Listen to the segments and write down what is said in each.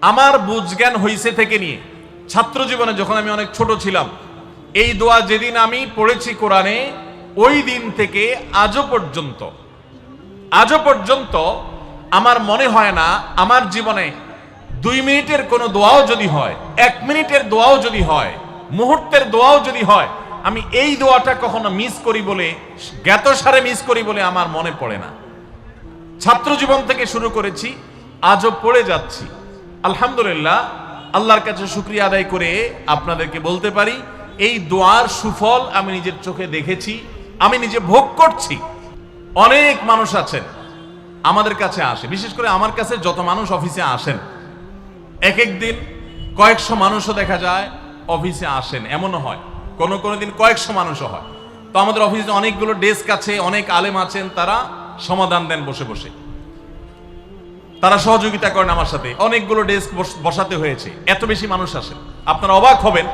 আমার বুঝজ্ঞান হইছে থেকে নিয়ে ছাত্র জীবনে যখন আমি অনেক ছোট ছিলাম, এই দোয়া যেদিন আমি পড়েছি কোরআনে, ওই দিন থেকে আজও পর্যন্ত আমার মনে হয় না আমার জীবনে 2 মিনিটের কোনো দোয়াও যদি হয়, 1 মিনিটের দোয়াও যদি হয়, মুহূর্তের দোয়াও যদি হয়, আমি এই দোয়াটা কখনো মিস করি বলে, জ্ঞাতসারে মিস করি বলে আমার মনে পড়ে না। ছাত্র জীবন থেকে শুরু করেছি, আজও পড়ে যাচ্ছি। আলহামদুলিল্লাহ, আল্লাহর কাছে শুকরিয়া আদায় করে আপনাদেরকে বলতে পারি, এই দোয়ার সুফল আমি নিজের চোখে দেখেছি, আমি নিজে ভোগ করছি। অনেক মানুষ আছেন আমাদের কাছে আসে, বিশেষ করে আমার কাছে যত মানুষ অফিসে আসেন, এক এক দিন কয়েকশো মানুষও দেখা যায় অফিসে আসেন, এমনও হয় কোন দিন কয়েকশো মানুষও হয়। তো আমাদের অফিসে অনেকগুলো ডেস্ক আছে, অনেক আলেম আছেন, তারা সমাধান দেন বসে বসে, তারা সহযোগিতা করেন আমার সাথে। অনেকগুলো ডেস্ক বসাতে হয়েছে, এত বেশি মানুষ আসে। আপনারা অবাক হবেন,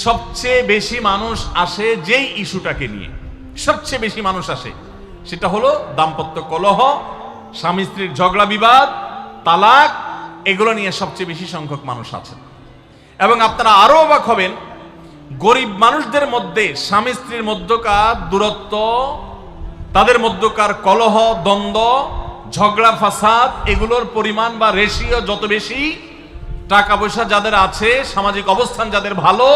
সবচেয়ে বেশি মানুষ আসে যেই ইস্যুটাকে নিয়ে, সবচেয়ে বেশি মানুষ আসে সেটা হলো দাম্পত্য কলহ, স্বামী স্ত্রীর ঝগড়া বিবাদ, তালাক, এগুলো নিয়ে সবচেয়ে বেশি সংখ্যক মানুষ আছেন। এবং আপনারা আরো অবাক হবেন, গরিব মানুষদের মধ্যে স্বামী স্ত্রীর মধ্যকার দূরত্ব, তাদের মধ্যকার কলহ, দ্বন্দ্ব, ঝগড়া, ফাসাদ, এগুলোর পরিমাণ বা রেশিও যত বেশি, টাকা পয়সা যাদের আছে, সামাজিক অবস্থান যাদের ভালো,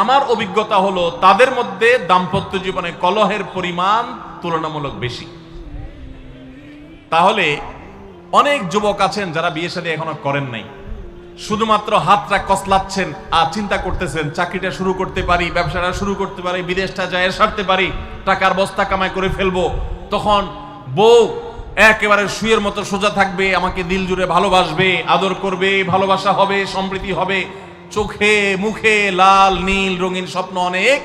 আমার অভিজ্ঞতা হলো তাদের মধ্যে দাম্পত্য জীবনে কলহের পরিমাণ তুলনামূলক বেশি। তাহলে অনেক যুবক আছেন যারা বিয়ে শাদী এখনো করেন নাই, শুধুমাত্র হাতটা কসলাচ্ছেন আর চিন্তা করতেছেন চাকরিটা শুরু করতে পারি, ব্যবসাটা শুরু করতে পারি, বিদেশটা যায় সারতে পারি, টাকার বস্তা কামাই করে ফেলবো। তখন বউ একেবারে শুয়ের মতো সোজা থাকবে, আমাকে দিল জুড়ে ভালোবাসবে, আদর করবে, ভালোবাসা হবে, সম্প্রীতি হবে। চোখে মুখে লাল নীল রঙিন স্বপ্ন অনেক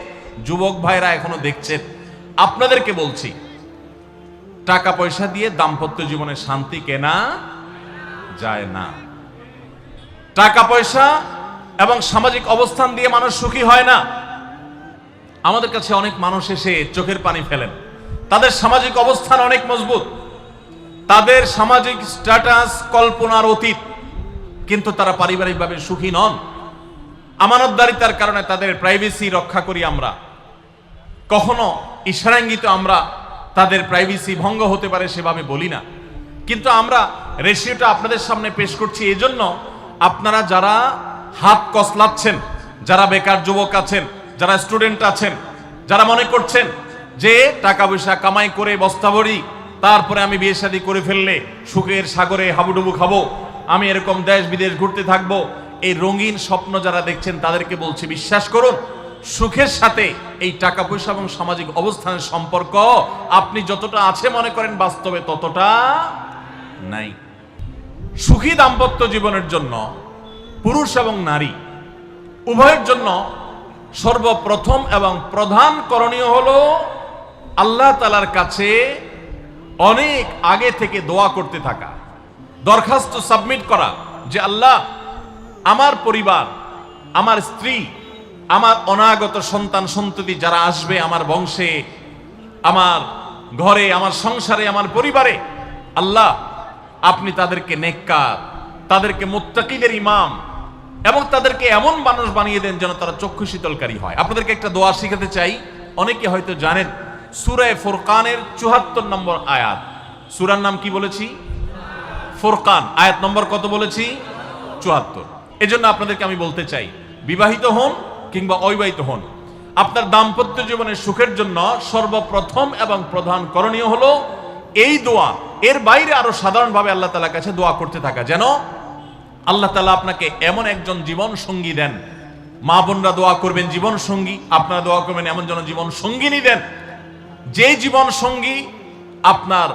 যুবক ভাইরা এখনো দেখছেন। আপনাদেরকে বলছি, টাকা পয়সা দিয়ে দাম্পত্য জীবনে শান্তি কেনা যায় না। টাকা পয়সা এবং সামাজিক অবস্থান দিয়ে মানুষ সুখী হয় না। আমাদের কাছে অনেক মানুষ এসে চোখের পানি ফেলেন, তাদের সামাজিক অবস্থান অনেক মজবুত, তাদের সামাজিক স্ট্যাটাস কল্পনার অতীত, কিন্তু তারা পারিবারিকভাবে সুখী নন। আমানতদারিতার কারণে তাদের প্রাইভেসি রক্ষা করি আমরা, কখনো ইশারাঙ্গিত আমরা তাদের প্রাইভেসি ভঙ্গ হতে পারে সেভাবে বলি না। কিন্তু আমরা রেশিওটা আপনাদের সামনে পেশ করছি এজন্য, আপনারা যারা হাত কসলাচ্ছেন, যারা বেকার যুবক আছেন, যারা স্টুডেন্ট আছেন, যারা মনে করছেন যে টাকা পয়সা কামাই করে বস্তা ভরি, তারপরে আমি বিয়ে শাদী করে ফেললে সুখের সাগরে হাবুডুবু খাবো, আমি এরকম দেশ বিদেশ ঘুরতে থাকবো, এই রঙিন স্বপ্ন যারা দেখছেন তাদেরকে বলছি, বিশ্বাস করুন, সুখের সাথে এই টাকা পয়সা এবং সামাজিক অবস্থানের সম্পর্ক আপনি যতটা আছে মনে করেন, বাস্তবে ততটা নাই। সুখী দাম্পত্য জীবনের জন্য পুরুষ এবং নারী উভয়ের জন্য সর্বপ্রথম এবং প্রধান করণীয় হলো আল্লাহ তাআলার কাছে অনেক আগে থেকে দোয়া করতে থাকা, দরখাস্ত সাবমিট করা যে আল্লাহ, আমার পরিবার, আমার স্ত্রী, আমার অনাগত সন্তান সন্ততি যারা আসবে আমার বংশে, আমার ঘরে, আমার সংসারে, আমার পরিবারে, আল্লাহ আপনি তাদেরকে নেককার, তাদেরকে মুত্তাকিদের ইমাম এবং তাদেরকে এমন মানুষ বানিয়ে দেন যেন তারা চক্ষু শীতলকারী হয়। আপনাদেরকে একটা দোয়া শিখাতে চাই, অনেকে হয়তো জানেন, সূরা ফুরকানের 74 নম্বর আয়াত। সূরার নাম কি বলেছি? ফুরকান। আয়াত নম্বর কত বলেছি? 74। এজন্য আপনাদেরকে আমি বলতে চাই, বিবাহিত হন কিংবা অবিবাহিত হন, আপনার দাম্পত্য জীবনের সুখের জন্য সর্বপ্রথম এবং প্রধান করণীয় হলো এই দোয়া। এর বাইরে আরো সাধারণভাবে আল্লাহ তাআলার কাছে দোয়া করতে থাকা, যেন আল্লাহ তাআলা আপনাকে এমন একজন জীবন সঙ্গী দেন। মা বোনরা দোয়া করবেন জীবন সঙ্গী, আপনারা দোয়া করবেন এমন যেন জীবন সঙ্গিনী দেন, যে জীবন সঙ্গী আপনার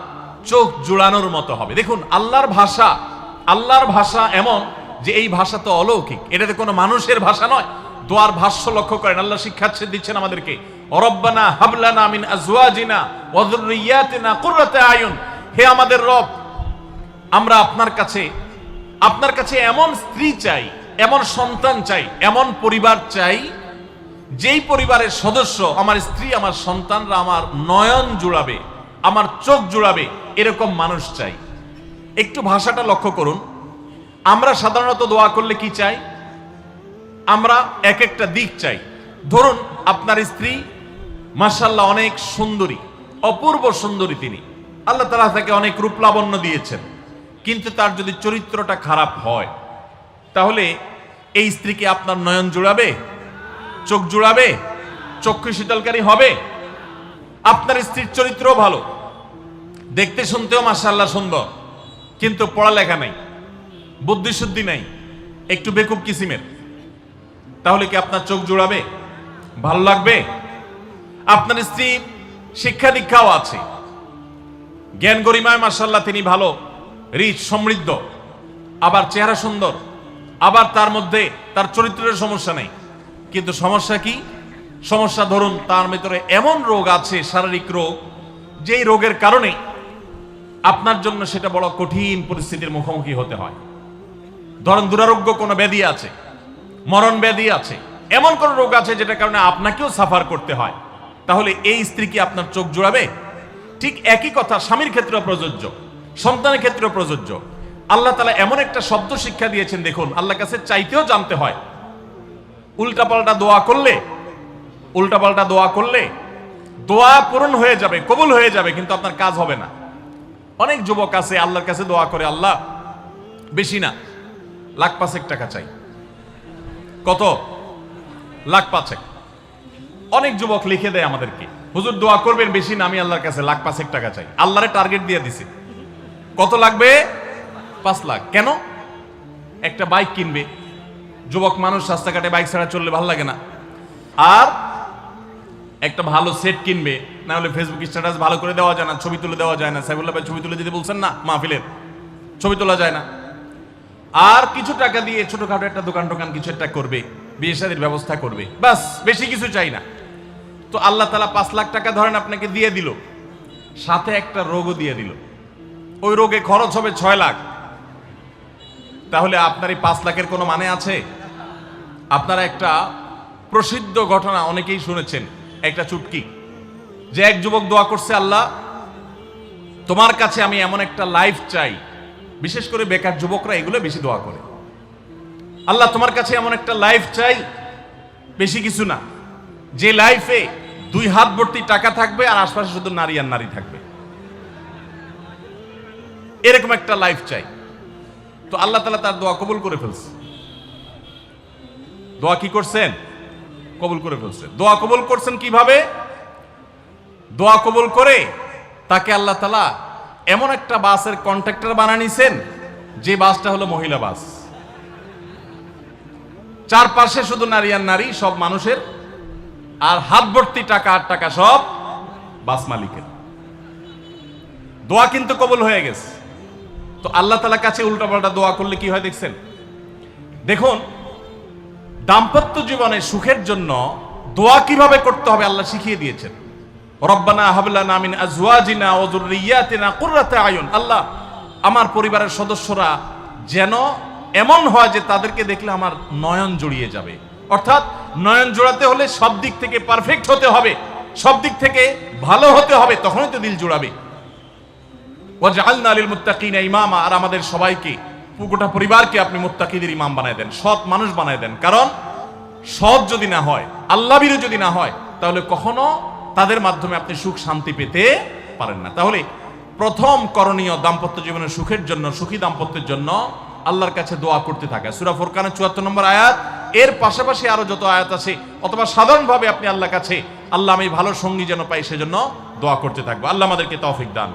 চোখ জুড়ানোর মতো হবে। দেখুন, আল্লাহর ভাষা এমন যে এই ভাষা তো অলৌকিক, এটাতে কোনো মানুষের ভাষা নয়। দোয়ার ভাষ্য লক্ষ্য করেন, আল্লাহ শিক্ষা দিচ্ছেন আমাদেরকে, রব্বানা হাবলানা মিন আজওয়াজিনা ওয়া যুররিয়াতিনা কুররাতা আয়ুন, হে আমাদের রব, আমরা আপনার কাছে এমন স্ত্রী চাই, এমন সন্তান চাই, এমন পরিবার চাই, যেই পরিবারের সদস্য, আমার স্ত্রী, আমার সন্তানরা আমার নয়ন জুড়াবে, আমার চোখ জুড়াবে, এরকম মানুষ চাই। একটু ভাষাটা লক্ষ্য করুন। আমরা সাধারণত দোয়া করলে কি চাই? আমরা এক একটা দিক চাই। ধরুন আপনার স্ত্রী মাশাআল্লাহ অনেক সুন্দরী, অপূর্ব সুন্দরী, তিনি আল্লাহ তাআলা তাকে অনেক রূপ লাবণ্য দিয়েছেন, কিন্তু তার যদি চরিত্রটা খারাপ হয়, তাহলে এই স্ত্রীকে আপনার নয়ন জুড়াবে? চোখ জুড়াবে? চক্ষু শীতলকারী হবে? আপনার স্ত্রীর চরিত্রও ভালো, দেখতে শুনতেও মাশাআল্লাহ সুন্দর, কিন্তু পড়ালেখা নাই, বুদ্ধিশুদ্ধি নাই, একটু বেকুব কিসিমের, তাহলে কি আপনার চোখ জুড়াবে? ভালো লাগবে? আপনার স্ত্রী শিক্ষা দীক্ষাও আছে, জ্ঞান গরিমায় মাশাআল্লাহ তিনি ভালো, রিচ, সমৃদ্ধ, আবার চেহারা সুন্দর, আবার তার মধ্যে তার চরিত্রের সমস্যা নেই, কিন্তু সমস্যা কি? সমস্যা ধরুন তার ভিতরে এমন রোগ আছে, শারীরিক রোগ, যেই রোগের কারণে আপনার জন্য সেটা বড় কঠিন পরিস্থিতির মুখোমুখি হতে হয়। ধরেন দুরারোগ্য কোনো ব্যাধি আছে, মরণ ব্যাধি আছে, এমন কোন রোগ আছে যেটার কারণে আপনাকেও সাফার করতে হয়, তাহলে এই স্ত্রী কি আপনার চোখ জুড়াবে? ঠিক একই কথা স্বামীর ক্ষেত্রেও প্রযোজ্য, সন্তানের ক্ষেত্রেও প্রযোজ্য। আল্লাহ তাআলা এমন একটা শব্দ শিক্ষা দিয়েছেন, দেখুন আল্লাহর কাছে চাইতেও জানতে হয়। উল্টাপাল্টা দোয়া করলে দোয়া পূরণ হয়ে যাবে, কবুল হয়ে যাবে, কিন্তু আপনার কাজ হবে না। অনেক যুবক আছে আল্লাহর কাছে দোয়া করে, আল্লাহ বেশি না, লাখ পাঁচেক টাকা চাই। কত? লাখ পাঁচেক। অনেক যুবক লিখে দেয় আমাদেরকে, হুজুর দোয়া করবেন, বেশি না, আমি আল্লাহর কাছে লাখ পাঁচেক টাকা চাই। আল্লাহরে টার্গেট দিয়ে দিছে, কত লাগবে? 5 লাখ। কেন? একটা বাইক কিনবে। যুবক মানুষ, রাস্তাঘাটে বাইক ছাড়া চললে ভালো লাগে না। আর একটা ভালো সেট কিনবে, না হলে ফেসবুক স্ট্যাটাস ভালো করে দেওয়া যায় না, ছবি তুলে দেওয়া যায় না। সাইফুল্লাহ ভাই ছবি তুলে দিতে বলছেন না, মাহফিলের ছবি তোলা যায় না। আর কিছু টাকা দিয়ে ছোটখাটো একটা দোকান কিছু একটা করবে, বিয়ে শাদীর ব্যবস্থা করবে, বাস, বেশি কিছু চাই না। তো আল্লাহ তাআলা 5 লাখ টাকা ধরেন আপনাকে দিয়ে দিল, সাথে একটা রোগও দিয়ে দিল, ওই রোগে খরচ হবে 6 লাখ। তাহলে আপনার এই 5 লাখের কোনো মানে আছে? আপনারা একটা প্রসিদ্ধ ঘটনা অনেকেই শুনেছেন, একটা চুটকি, যে এক যুবক দোয়া করছে, আল্লাহ তোমার কাছে আমি এমন একটা লাইফ চাই। বিশেষ করে বেকার যুবকরা এগুলো বেশি দোয়া করে, আল্লাহ তোমার কাছে এমন একটা লাইফ চাই, বেশি কিছু না, যে লাইফে 2 হাত ভর্তি টাকা থাকবে আর আশপাশে শুধু নারী আর নারী থাকবে, এরকম একটা লাইফ চাই। তো আল্লাহ তাআলা তার দোয়া কবুল করে ফেলছে। দোয়া কি করছেন? কবুল করে ফেলছেন। দোয়া কবুল করছেন কিভাবে? দোয়া কবুল করে তাকে আল্লাহ তাআলা এমন একটা বাসের কন্ট্রাক্টর বানিয়ে নিছেন, যে বাসটা হলো মহিলা বাস, চারপাশে শুধু নারী আর নারী, সব মানুষের, আর হাত ভর্তি টাকা আর টাকা সব বাস মালিকের। দোয়া কিন্তু কবুল হয়ে গেছে। তো আল্লাহ তাআলার কাছে উল্টাপাল্টা দোয়া করলে কি হয় দেখছেন? দেখুন দাম্পত্য জীবনে সুখের জন্য দোয়া কিভাবে করতে হবে আল্লাহ শিখিয়ে দিয়েছেন। রব্বানা হাব লানা মিন আজওয়াজিনা ওয়া যুররিয়াতিনা কুররাতা আয়ুন, আল্লাহ আমার পরিবারের সদস্যরা যেন এমন হয় যে তাদেরকে দেখলে আমার নয়ন জুড়িয়ে যাবে। অর্থাৎ নয়ন জোড়াতে হলে সব দিক থেকে পারফেক্ট হতে হবে, সব দিক থেকে ভালো হতে হবে, তখনই তো দিল জোড়াবে। ওয়াজআলনা লিল মুত্তাকিনা ইমামা, আর আমাদের সবাইকে, গোটা পরিবারকে আপনি মুত্তাকিদের ইমাম বানায় দেন, সৎ মানুষ বানায় দেন। কারণ সৎ যদি না হয়, আল্লাহভীরু যদি না হয়, তাহলে কখনো তাদের মাধ্যমে আপনি সুখ শান্তি পেতে পারেন না। তাহলে প্রথম করণীয় দাম্পত্য জীবনের সুখের জন্য, সুখী দাম্পত্যের জন্য আল্লাহর কাছে দোয়া করতে থাকা। সূরা ফুরকানের ৭৪ নম্বর আয়াত, এর পাশাপাশি আরো যত আয়াত আছে, অথবা সাধারণভাবে আপনি আল্লাহর কাছে, আল্লাহ আমি ভালো সঙ্গী যেন পাই সেজন্য দোয়া করতে থাকবো। আল্লাহ আমাদেরকে তৌফিক দান।